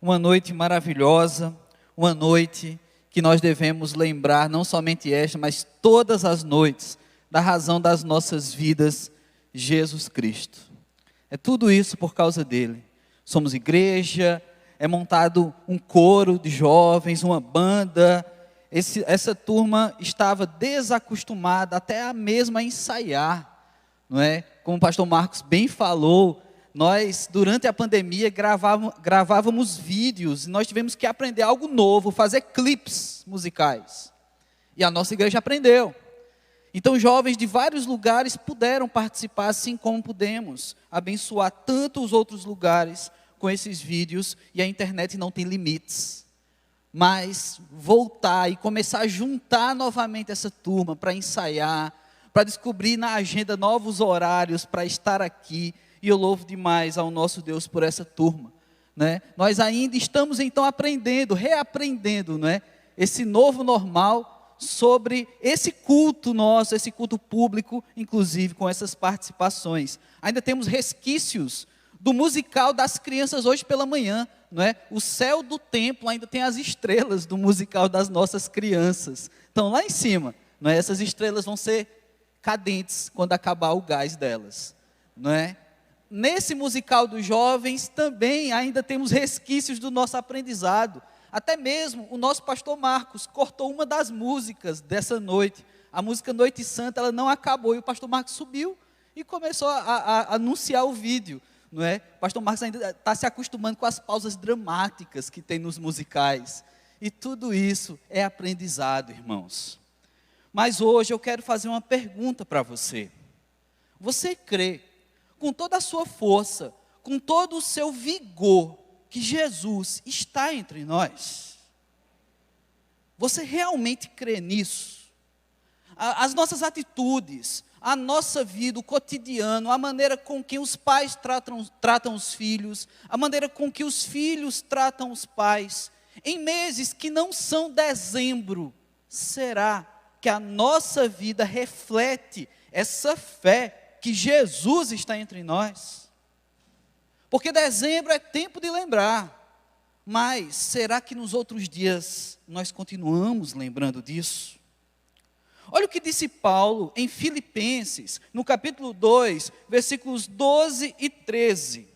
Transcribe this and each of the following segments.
Uma noite maravilhosa, uma noite que nós devemos lembrar, não somente esta, mas todas as noites, da razão das nossas vidas, Jesus Cristo. É tudo isso por causa dele. Somos igreja, é montado um coro de jovens, uma banda. Essa turma estava desacostumada até a mesma ensaiar, não é? Como o pastor Marcos bem falou, nós, durante a pandemia, gravávamos vídeos, e nós tivemos que aprender algo novo, fazer clipes musicais. E a nossa igreja aprendeu. Então, jovens de vários lugares puderam participar, assim como pudemos abençoar tanto os outros lugares com esses vídeos, e a internet não tem limites. Mas voltar e começar a juntar novamente essa turma para ensaiar, para descobrir na agenda novos horários para estar aqui. E eu louvo demais ao nosso Deus por essa turma, né? Nós ainda estamos então aprendendo, reaprendendo, né? Esse novo normal sobre esse culto nosso, esse culto público, inclusive com essas participações. Ainda temos resquícios do musical das crianças hoje pela manhã, não é? O céu do templo ainda tem as estrelas do musical das nossas crianças. Então lá em cima, não é? Essas estrelas vão ser cadentes quando acabar o gás delas, não é? Nesse musical dos jovens também ainda temos resquícios do nosso aprendizado. Até mesmo o nosso pastor Marcos cortou uma das músicas dessa noite. A música Noite Santa, ela não acabou, e o pastor Marcos subiu e começou a anunciar o vídeo, não é? O pastor Marcos ainda está se acostumando com as pausas dramáticas que tem nos musicais. E tudo isso é aprendizado, irmãos. Mas hoje eu quero fazer uma pergunta para você. Você crê, com toda a sua força, com todo o seu vigor, que Jesus está entre nós? Você realmente crê nisso? As nossas atitudes, a nossa vida, o cotidiano, a maneira com que os pais tratam os filhos, a maneira com que os filhos tratam os pais, em meses que não são dezembro, será que a nossa vida reflete essa fé que Jesus está entre nós? Porque dezembro é tempo de lembrar, mas será que nos outros dias nós continuamos lembrando disso? Olha o que disse Paulo em Filipenses, no capítulo 2, versículos 12 e 13.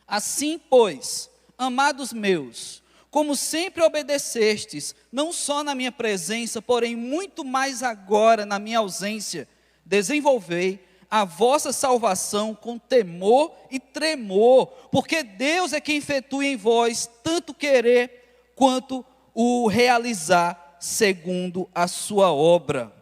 Assim, pois, amados meus, como sempre obedecestes, não só na minha presença, porém muito mais agora na minha ausência, desenvolvei a vossa salvação com temor e tremor, porque Deus é quem efetua em vós tanto querer quanto o realizar segundo a sua obra.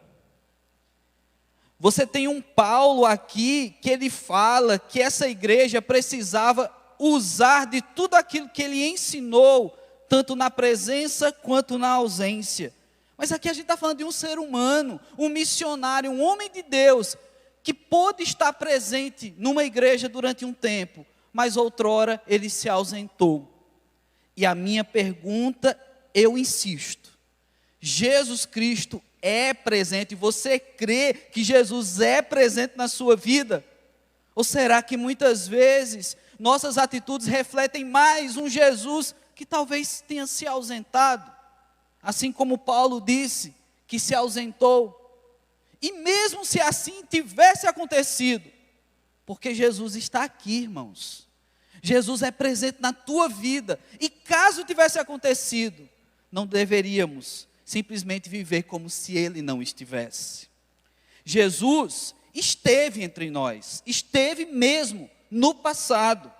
Você tem um Paulo aqui que ele fala que essa igreja precisava usar de tudo aquilo que ele ensinou, tanto na presença quanto na ausência. Mas aqui a gente está falando de um ser humano, um missionário, um homem de Deus, que pôde estar presente numa igreja durante um tempo, mas outrora ele se ausentou. E a minha pergunta, eu insisto, Jesus Cristo é presente? Você crê que Jesus é presente na sua vida? Ou será que muitas vezes nossas atitudes refletem mais um Jesus que talvez tenha se ausentado? Assim como Paulo disse que se ausentou. E mesmo se assim tivesse acontecido, porque Jesus está aqui, irmãos. Jesus é presente na tua vida. E caso tivesse acontecido, não deveríamos simplesmente viver como se Ele não estivesse. Jesus esteve entre nós, esteve mesmo no passado.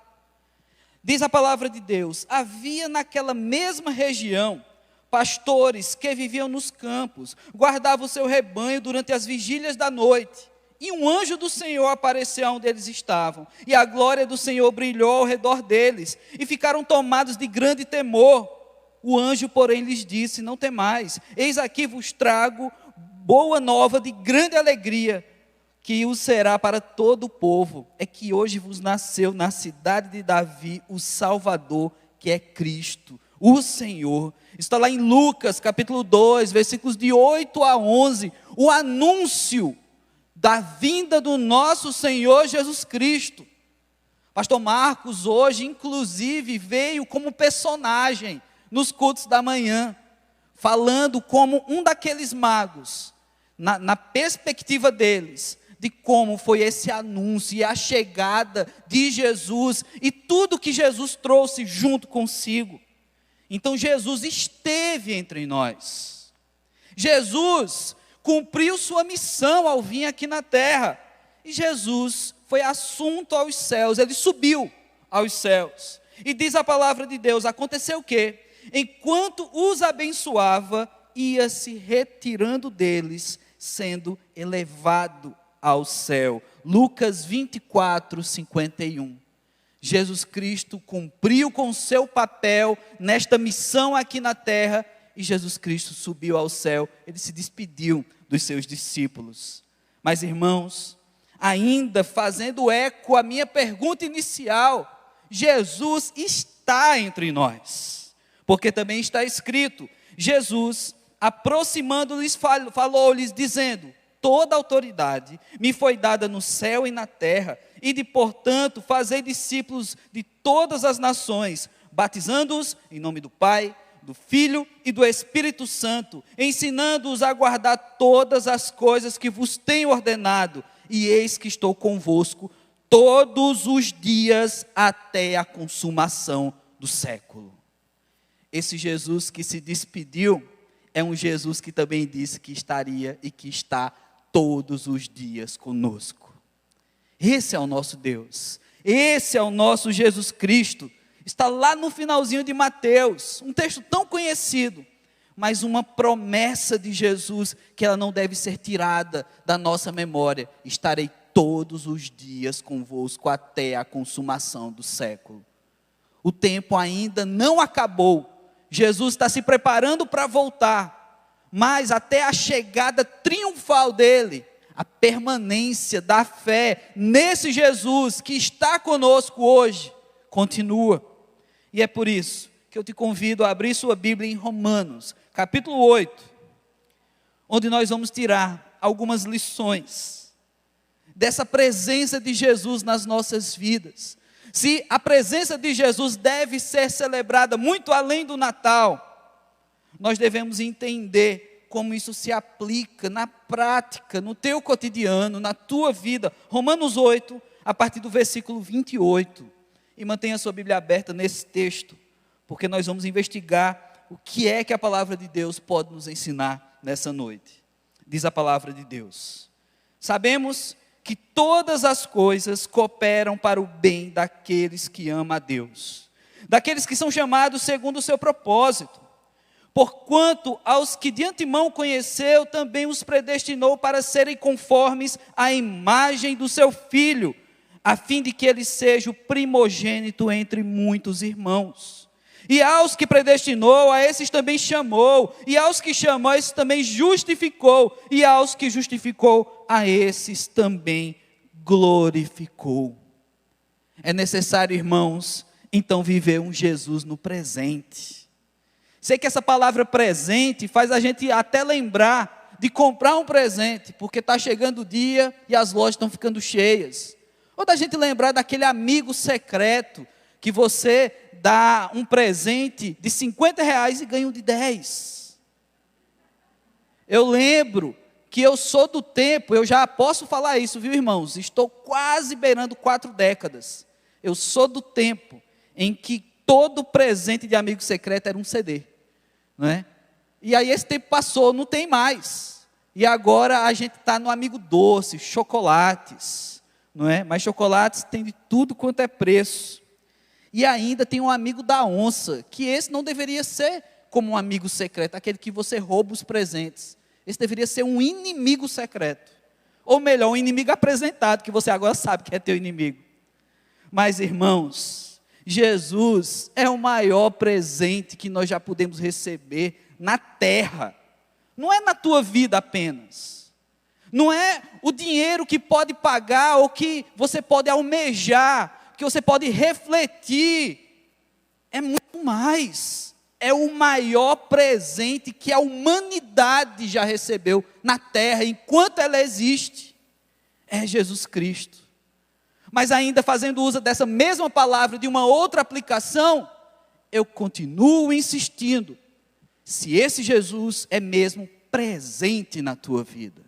Diz a palavra de Deus, havia naquela mesma região pastores que viviam nos campos, guardavam o seu rebanho durante as vigílias da noite. E um anjo do Senhor apareceu onde eles estavam, e a glória do Senhor brilhou ao redor deles, e ficaram tomados de grande temor. O anjo, porém, lhes disse, não temais, eis aqui vos trago boa nova de grande alegria, que o será para todo o povo, é que hoje vos nasceu na cidade de Davi o Salvador, que é Cristo, o Senhor. Está lá em Lucas, capítulo 2, versículos de 8 a 11, o anúncio da vinda do nosso Senhor Jesus Cristo. A Pastor Marcos hoje, inclusive, veio como personagem nos cultos da manhã, falando como um daqueles magos, na perspectiva deles, de como foi esse anúncio e a chegada de Jesus e tudo que Jesus trouxe junto consigo. Então Jesus esteve entre nós. Jesus cumpriu sua missão ao vir aqui na terra. E Jesus foi assunto aos céus, ele subiu aos céus. E diz a palavra de Deus, aconteceu o quê? Enquanto os abençoava, ia se retirando deles, sendo elevado ao céu. Lucas 24, 51. Jesus Cristo cumpriu com o seu papel nesta missão aqui na terra, e Jesus Cristo subiu ao céu, ele se despediu dos seus discípulos. Mas irmãos, ainda fazendo eco à minha pergunta inicial, Jesus está entre nós, porque também está escrito, Jesus, aproximando-lhes, falou-lhes, dizendo, toda autoridade me foi dada no céu e na terra, e de, portanto, fazei discípulos de todas as nações, batizando-os em nome do Pai, do Filho e do Espírito Santo, ensinando-os a guardar todas as coisas que vos tenho ordenado, e eis que estou convosco todos os dias até a consumação do século. Esse Jesus que se despediu é um Jesus que também disse que estaria e que está todos os dias conosco. Esse é o nosso Deus, esse é o nosso Jesus Cristo. Está lá no finalzinho de Mateus, um texto tão conhecido, mas uma promessa de Jesus que ela não deve ser tirada da nossa memória. Estarei todos os dias convosco até a consumação do século. O tempo ainda não acabou. Jesus está se preparando para voltar, mas até a chegada triunfal dele, a permanência da fé nesse Jesus que está conosco hoje, continua. E é por isso que eu te convido a abrir sua Bíblia em Romanos, capítulo 8, onde nós vamos tirar algumas lições dessa presença de Jesus nas nossas vidas. Se a presença de Jesus deve ser celebrada muito além do Natal, nós devemos entender como isso se aplica na prática, no teu cotidiano, na tua vida. Romanos 8, a partir do versículo 28. E mantenha a sua Bíblia aberta nesse texto, porque nós vamos investigar o que é que a palavra de Deus pode nos ensinar nessa noite. Diz a palavra de Deus: sabemos que todas as coisas cooperam para o bem daqueles que amam a Deus, daqueles que são chamados segundo o seu propósito. Porquanto aos que de antemão conheceu, também os predestinou para serem conformes à imagem do seu Filho, a fim de que ele seja o primogênito entre muitos irmãos. E aos que predestinou, a esses também chamou, e aos que chamou, a esses também justificou, e aos que justificou, a esses também glorificou. É necessário, irmãos, então viver um Jesus no presente. Sei que essa palavra presente faz a gente até lembrar de comprar um presente, porque está chegando o dia e as lojas estão ficando cheias. Ou da gente lembrar daquele amigo secreto que você dá um presente de R$50 e ganha um de 10. Eu lembro que eu sou do tempo, eu já posso falar isso, viu, irmãos? Estou quase beirando 4 décadas. Eu sou do tempo em que todo presente de amigo secreto era um CD, não é? E aí esse tempo passou, não tem mais. E agora a gente está no amigo doce, chocolates, não é? Mas chocolates tem de tudo quanto é preço. E ainda tem um amigo da onça, que esse não deveria ser como um amigo secreto, aquele que você rouba os presentes. Esse deveria ser um inimigo secreto. Ou melhor, um inimigo apresentado, que você agora sabe que é teu inimigo. Mas, irmãos, Jesus é o maior presente que nós já podemos receber na terra. Não é na tua vida apenas. Não é o dinheiro que pode pagar ou que você pode almejar, que você pode refletir. É muito mais. É o maior presente que a humanidade já recebeu na terra, enquanto ela existe. É Jesus Cristo. Mas ainda fazendo uso dessa mesma palavra de uma outra aplicação, eu continuo insistindo, se esse Jesus é mesmo presente na tua vida.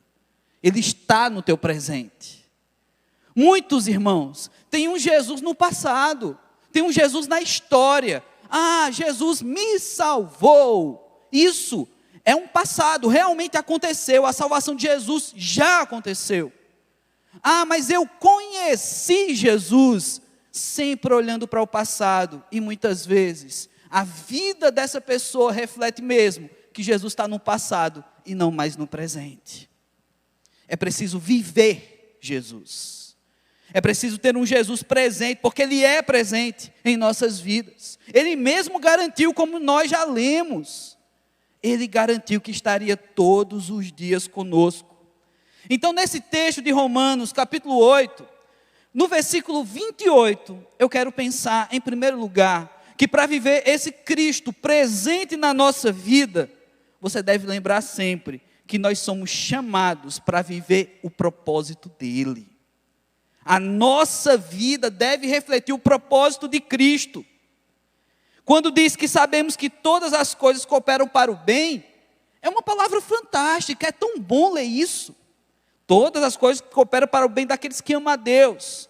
Ele está no teu presente. Muitos irmãos têm um Jesus no passado, tem um Jesus na história. Ah, Jesus me salvou. Isso é um passado, realmente aconteceu, a salvação de Jesus já aconteceu. Ah, mas eu conheci Jesus, sempre olhando para o passado, e muitas vezes a vida dessa pessoa reflete mesmo que Jesus está no passado e não mais no presente. É preciso viver Jesus. É preciso ter um Jesus presente, porque Ele é presente em nossas vidas. Ele mesmo garantiu, como nós já lemos, Ele garantiu que estaria todos os dias conosco. Então, nesse texto de Romanos, capítulo 8, no versículo 28, eu quero pensar, em primeiro lugar, que para viver esse Cristo presente na nossa vida, você deve lembrar sempre que nós somos chamados para viver o propósito dEle. A nossa vida deve refletir o propósito de Cristo. Quando diz que sabemos que todas as coisas cooperam para o bem, é uma palavra fantástica, é tão bom ler isso. Todas as coisas cooperam para o bem daqueles que amam a Deus,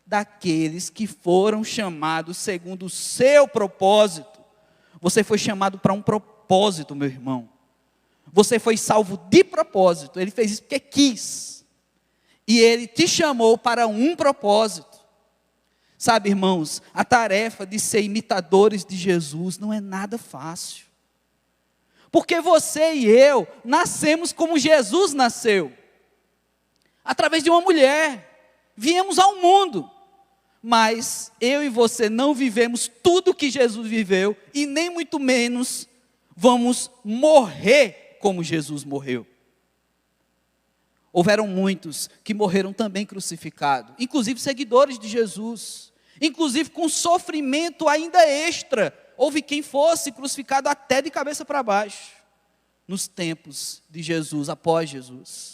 daqueles que foram chamados segundo o seu propósito. Você foi chamado para um propósito, meu irmão. Você foi salvo de propósito. Ele fez isso porque quis. E Ele te chamou para um propósito. Sabe, irmãos, a tarefa de ser imitadores de Jesus não é nada fácil. Porque você e eu nascemos como Jesus nasceu. Através de uma mulher, viemos ao mundo, mas eu e você não vivemos tudo que Jesus viveu, e nem muito menos vamos morrer como Jesus morreu. Houveram muitos que morreram também crucificados, inclusive seguidores de Jesus, inclusive com sofrimento ainda extra. Houve quem fosse crucificado até de cabeça para baixo, nos tempos de Jesus, após Jesus.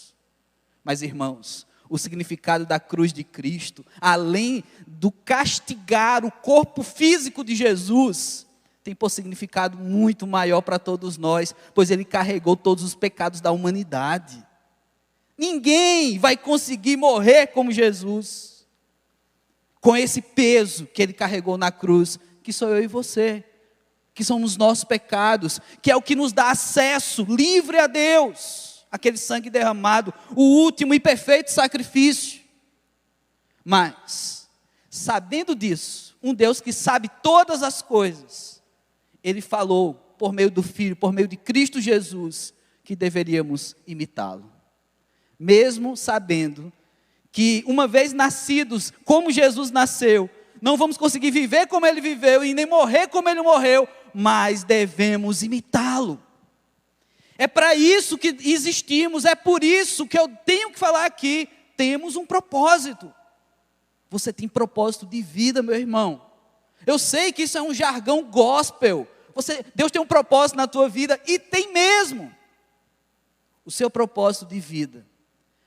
Mas, irmãos, o significado da cruz de Cristo, além do castigar o corpo físico de Jesus, tem por significado muito maior para todos nós, pois Ele carregou todos os pecados da humanidade. Ninguém vai conseguir morrer como Jesus, com esse peso que Ele carregou na cruz, que sou eu e você, que são os nossos pecados, que é o que nos dá acesso livre a Deus. Aquele sangue derramado, o último e perfeito sacrifício. Mas, sabendo disso, um Deus que sabe todas as coisas, Ele falou, por meio do Filho, por meio de Cristo Jesus, que deveríamos imitá-lo. Mesmo sabendo que, uma vez nascidos como Jesus nasceu, não vamos conseguir viver como Ele viveu e nem morrer como Ele morreu, mas devemos imitá-lo. É para isso que existimos, é por isso que eu tenho que falar aqui, temos um propósito. Você tem propósito de vida, meu irmão. Eu sei que isso é um jargão gospel. Deus tem um propósito na tua vida, e tem mesmo. O seu propósito de vida.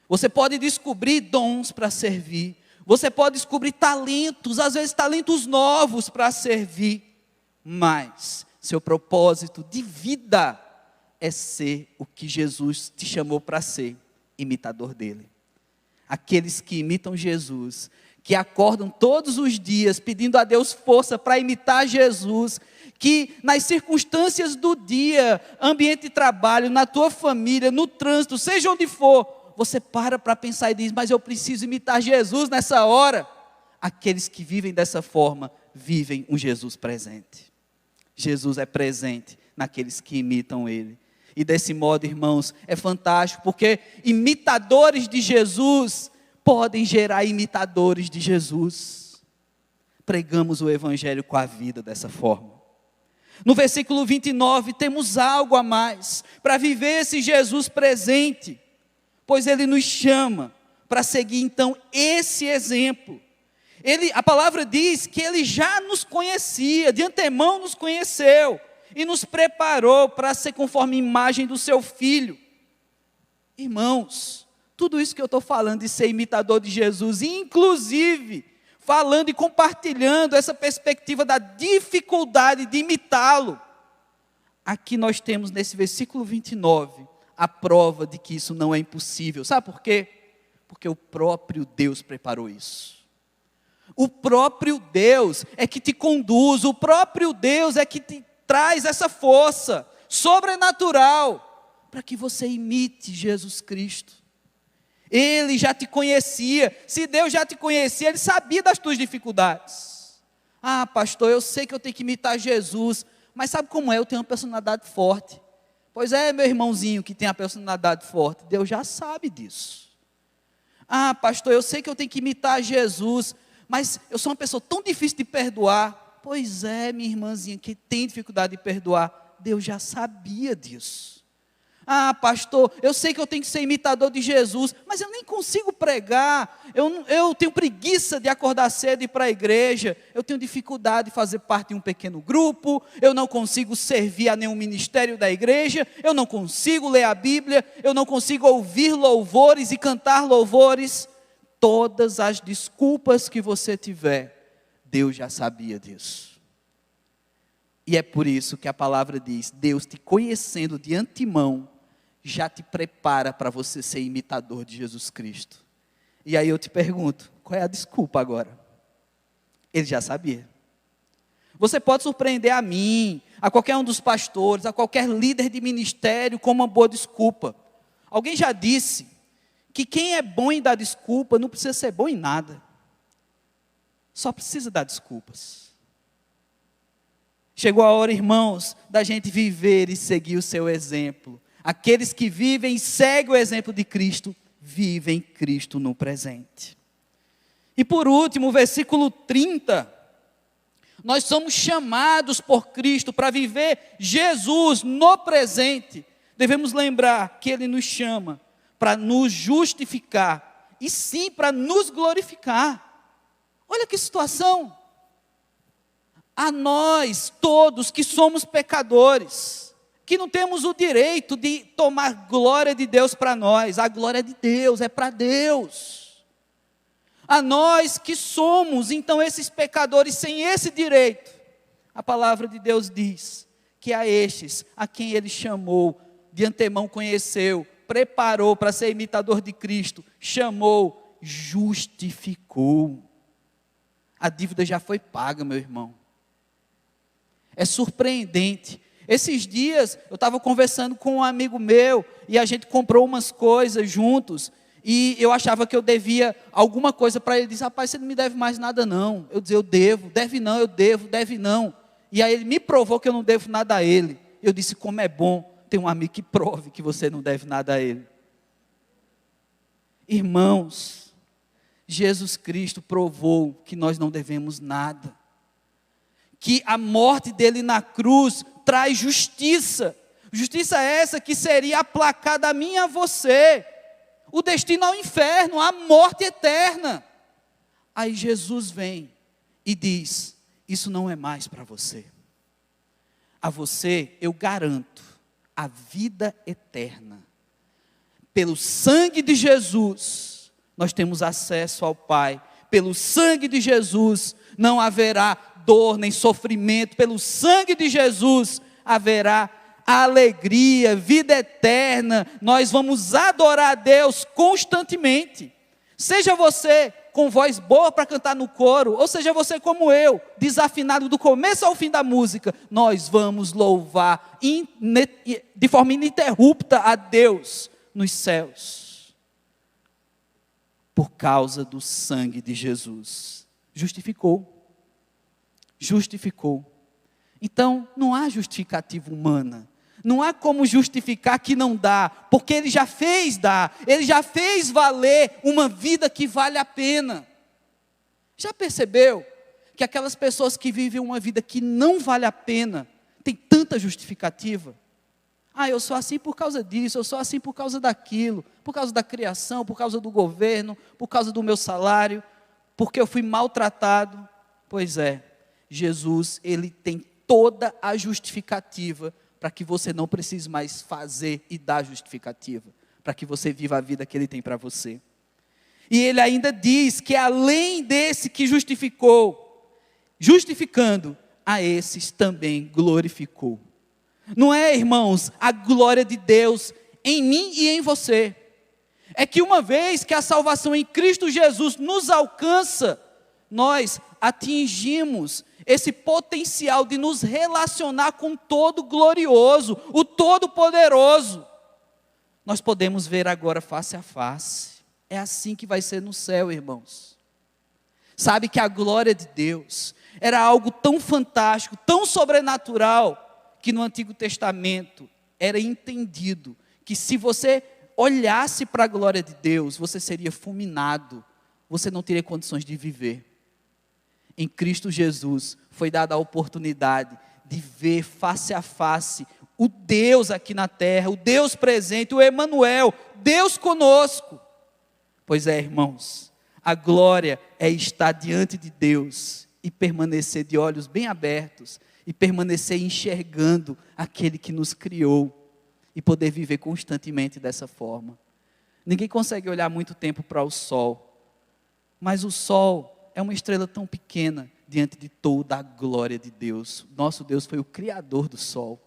Você pode descobrir dons para servir. Você pode descobrir talentos, às vezes talentos novos para servir. Mas seu propósito de vida é ser o que Jesus te chamou para ser, imitador dele. Aqueles que imitam Jesus, que acordam todos os dias pedindo a Deus força para imitar Jesus, que nas circunstâncias do dia, ambiente de trabalho, na tua família, no trânsito, seja onde for, você para pensar e diz, mas eu preciso imitar Jesus nessa hora. Aqueles que vivem dessa forma, vivem um Jesus presente. Jesus é presente naqueles que imitam Ele. E desse modo, irmãos, é fantástico, porque imitadores de Jesus podem gerar imitadores de Jesus. Pregamos o Evangelho com a vida dessa forma. No versículo 29, temos algo a mais para viver esse Jesus presente, pois Ele nos chama para seguir então esse exemplo. A palavra diz que Ele já nos conhecia, de antemão nos conheceu, e nos preparou para ser conforme a imagem do seu Filho. Irmãos, tudo isso que eu estou falando de ser imitador de Jesus, inclusive falando e compartilhando essa perspectiva da dificuldade de imitá-lo. Aqui nós temos nesse versículo 29 a prova de que isso não é impossível. Sabe por quê? Porque o próprio Deus preparou isso. O próprio Deus é que te conduz, o próprio Deus é que te traz essa força sobrenatural para que você imite Jesus Cristo. Ele já te conhecia. Se Deus já te conhecia, Ele sabia das tuas dificuldades. Ah, pastor, eu sei que eu tenho que imitar Jesus, mas sabe como é? Eu tenho uma personalidade forte. Pois é, meu irmãozinho que tem a personalidade forte, Deus já sabe disso. Ah, pastor, eu sei que eu tenho que imitar Jesus, mas eu sou uma pessoa tão difícil de perdoar. Pois é, minha irmãzinha que tem dificuldade de perdoar, Deus já sabia disso. Ah, pastor, eu sei que eu tenho que ser imitador de Jesus, mas eu nem consigo pregar, eu tenho preguiça de acordar cedo e ir para a igreja, eu tenho dificuldade de fazer parte de um pequeno grupo, eu não consigo servir a nenhum ministério da igreja, eu não consigo ler a Bíblia, eu não consigo ouvir louvores e cantar louvores. Todas as desculpas que você tiver, Deus já sabia disso. E é por isso que a palavra diz, Deus te conhecendo de antemão, já te prepara para você ser imitador de Jesus Cristo. E aí eu te pergunto, qual é a desculpa agora? Ele já sabia. Você pode surpreender a mim, a qualquer um dos pastores, a qualquer líder de ministério com uma boa desculpa. Alguém já disse que quem é bom em dar desculpa não precisa ser bom em nada. Só precisa dar desculpas. Chegou a hora, irmãos, da gente viver e seguir o seu exemplo. Aqueles que vivem e seguem o exemplo de Cristo, vivem Cristo no presente. E por último, o versículo 30. Nós somos chamados por Cristo para viver Jesus no presente. Devemos lembrar que Ele nos chama para nos justificar e sim para nos glorificar. Olha que situação. A nós todos que somos pecadores, que não temos o direito de tomar glória de Deus para nós, a glória de Deus é para Deus. A nós que somos, então, esses pecadores sem esse direito, a palavra de Deus diz que a estes, a quem Ele chamou, de antemão conheceu, preparou para ser imitador de Cristo, chamou, justificou. A dívida já foi paga, meu irmão. É surpreendente. Esses dias eu estava conversando com um amigo meu e a gente comprou umas coisas juntos e eu achava que eu devia alguma coisa para ele. Ele disse, rapaz, você não me deve mais nada não. Eu disse, eu devo, deve não, eu devo, deve não. E aí ele me provou que eu não devo nada a ele. Eu disse, como é bom ter um amigo que prove que você não deve nada a ele. Irmãos, Jesus Cristo provou que nós não devemos nada. Que a morte dele na cruz traz justiça. Justiça essa que seria aplacada a mim e a você. O destino ao inferno, a morte eterna. Aí Jesus vem e diz, isso não é mais para você. A você eu garanto a vida eterna. Pelo sangue de Jesus, nós temos acesso ao Pai. Pelo sangue de Jesus, não haverá dor nem sofrimento. Pelo sangue de Jesus, haverá alegria, vida eterna. Nós vamos adorar a Deus constantemente. Seja você com voz boa para cantar no coro, ou seja você como eu, desafinado do começo ao fim da música, nós vamos louvar de forma ininterrupta a Deus nos céus, por causa do sangue de Jesus. Justificou. Então não há justificativa humana, não há como justificar que não dá, porque Ele já fez dar, Ele já fez valer uma vida que vale a pena. Já percebeu que aquelas pessoas que vivem uma vida que não vale a pena, tem tanta justificativa? Ah, eu sou assim por causa disso, eu sou assim por causa daquilo, por causa da criação, por causa do governo, por causa do meu salário, porque eu fui maltratado. Pois é, Jesus, Ele tem toda a justificativa para que você não precise mais fazer e dar justificativa, para que você viva a vida que Ele tem para você. E ele ainda diz que além desse que justificou, justificando, a esses também glorificou. Não é, irmãos, a glória de Deus em mim e em você. É que uma vez que a salvação em Cristo Jesus nos alcança, nós atingimos esse potencial de nos relacionar com o todo glorioso, o todo poderoso. Nós podemos ver agora face a face. É assim que vai ser no céu, irmãos. Sabe que a glória de Deus era algo tão fantástico, tão sobrenatural, que no Antigo Testamento era entendido que se você olhasse para a glória de Deus, você seria fulminado, você não teria condições de viver. Em Cristo Jesus foi dada a oportunidade de ver face a face o Deus aqui na terra, o Deus presente, o Emanuel, Deus conosco. Pois é, irmãos, a glória é estar diante de Deus e permanecer de olhos bem abertos e permanecer enxergando aquele que nos criou e poder viver constantemente dessa forma. Ninguém consegue olhar muito tempo para o sol, mas o sol é uma estrela tão pequena diante de toda a glória de Deus. Nosso Deus foi o criador do sol.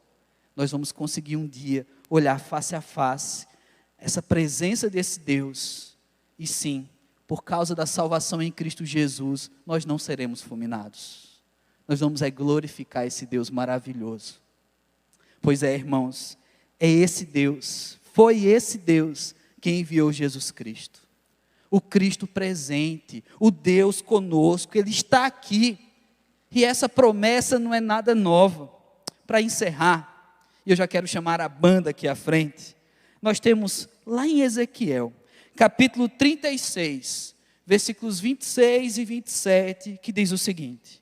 Nós vamos conseguir um dia olhar face a face essa presença desse Deus. E sim, por causa da salvação em Cristo Jesus, nós não seremos fulminados. Nós vamos glorificar esse Deus maravilhoso. Pois é, irmãos, é esse Deus, foi esse Deus que enviou Jesus Cristo. O Cristo presente, o Deus conosco, Ele está aqui. E essa promessa não é nada nova. Para encerrar, eu já quero chamar a banda aqui à frente. Nós temos lá em Ezequiel, capítulo 36, versículos 26 e 27, que diz o seguinte: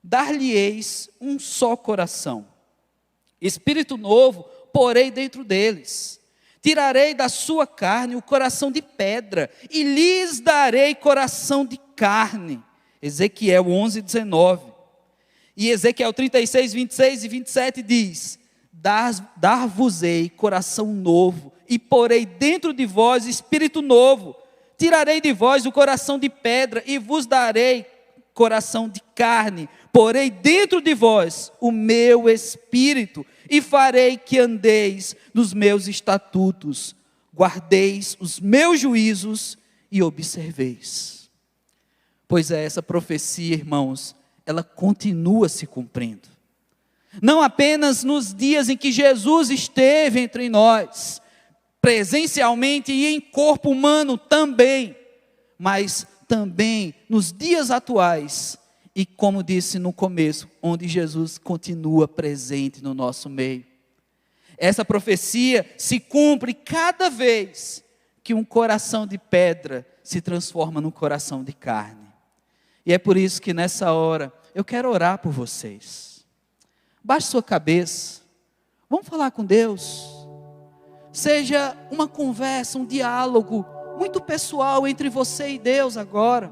dar-lhe-eis um só coração, espírito novo porei dentro deles, tirarei da sua carne o coração de pedra, e lhes darei coração de carne. Ezequiel 11, 19. E Ezequiel 36, 26 e 27 diz: dar-vos-ei coração novo, e porei dentro de vós espírito novo, tirarei de vós o coração de pedra, e vos darei coração de carne, porei dentro de vós o meu espírito, e farei que andeis nos meus estatutos, guardeis os meus juízos e observeis. Pois é, essa profecia, irmãos, ela continua se cumprindo. Não apenas nos dias em que Jesus esteve entre nós, presencialmente e em corpo humano também, mas também nos dias atuais, e como disse no começo, onde Jesus continua presente no nosso meio. Essa profecia se cumpre cada vez que um coração de pedra se transforma num coração de carne. E é por isso que nessa hora eu quero orar por vocês. Baixe sua cabeça, vamos falar com Deus. Seja uma conversa, um diálogo muito pessoal entre você e Deus agora.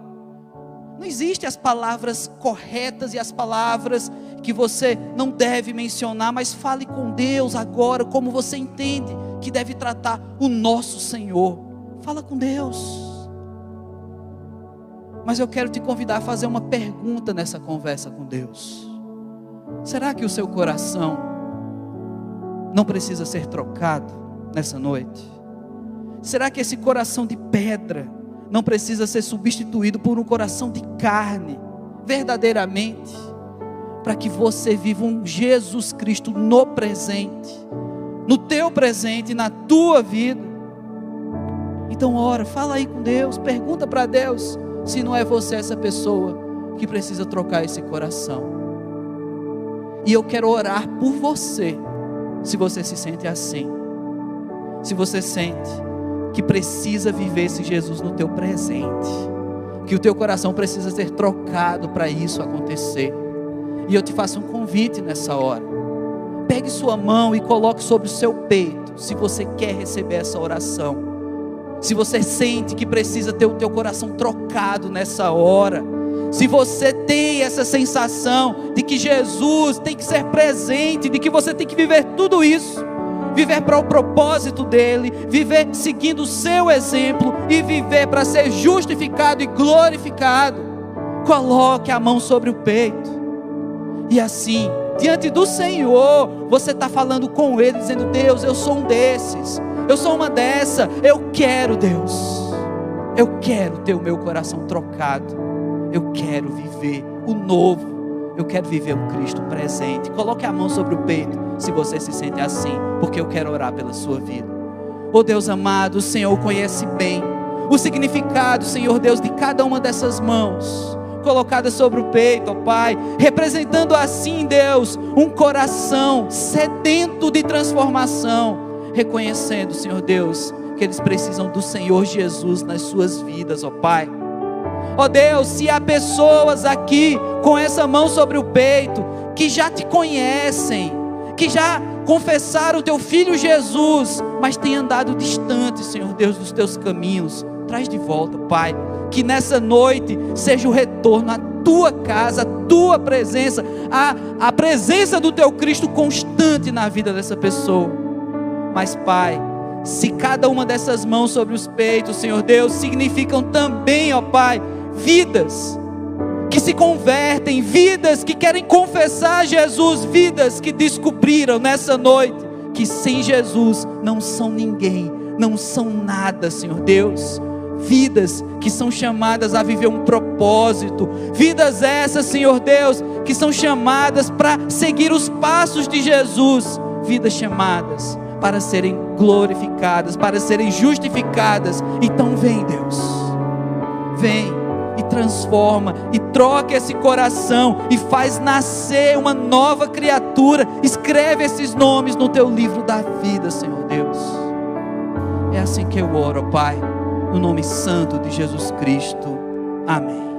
Não existem as palavras corretas e as palavras que você não deve mencionar, mas fale com Deus agora, como você entende que deve tratar o nosso Senhor. Fala com Deus. Mas eu quero te convidar a fazer uma pergunta nessa conversa com Deus. Será que o seu coração não precisa ser trocado nessa noite? Será que esse coração de pedra não precisa ser substituído por um coração de carne, verdadeiramente, para que você viva um Jesus Cristo no presente, no teu presente, na tua vida? Então ora, fala aí com Deus, pergunta para Deus, se não é você essa pessoa que precisa trocar esse coração. E eu quero orar por você, se você se sente assim, se você sente que precisa viver esse Jesus no teu presente, que o teu coração precisa ser trocado para isso acontecer. E eu te faço um convite nessa hora. Pegue sua mão e coloque sobre o seu peito, se você quer receber essa oração. Se você sente que precisa ter o teu coração trocado nessa hora, se você tem essa sensação de que Jesus tem que ser presente, de que você tem que viver tudo isso, viver para o propósito dele, viver seguindo o seu exemplo e viver para ser justificado e glorificado. Coloque a mão sobre o peito e assim, diante do Senhor, você está falando com Ele, dizendo: Deus, eu sou um desses, eu sou uma dessa, eu quero, Deus, eu quero ter o meu coração trocado, eu quero viver o novo, eu quero viver o Cristo presente. Coloque a mão sobre o peito, se você se sente assim, porque eu quero orar pela sua vida. Oh Deus amado, o Senhor conhece bem o significado, Senhor Deus, de cada uma dessas mãos colocada sobre o peito, ó Pai, representando assim, Deus, um coração sedento de transformação, reconhecendo, Senhor Deus, que eles precisam do Senhor Jesus nas suas vidas, ó Pai. Ó Deus, se há pessoas aqui com essa mão sobre o peito, que já te conhecem, que já confessaram o teu Filho Jesus, mas têm andado distante, Senhor Deus, dos teus caminhos, traz de volta, Pai. Que nessa noite seja o retorno à tua casa, à tua presença, a presença do teu Cristo constante na vida dessa pessoa. Mas Pai, se cada uma dessas mãos sobre os peitos, Senhor Deus, significam também, ó Pai, vidas que se convertem, vidas que querem confessar Jesus, vidas que descobriram nessa noite que sem Jesus não são ninguém, não são nada, Senhor Deus. Vidas que são chamadas a viver um propósito, vidas essas, Senhor Deus, que são chamadas para seguir os passos de Jesus, vidas chamadas para serem glorificadas, para serem justificadas. Então vem, Deus, vem e transforma, e troca esse coração, e faz nascer uma nova criatura. Escreve esses nomes no teu livro da vida, Senhor Deus. É assim que eu oro, Pai, no nome santo de Jesus Cristo, amém.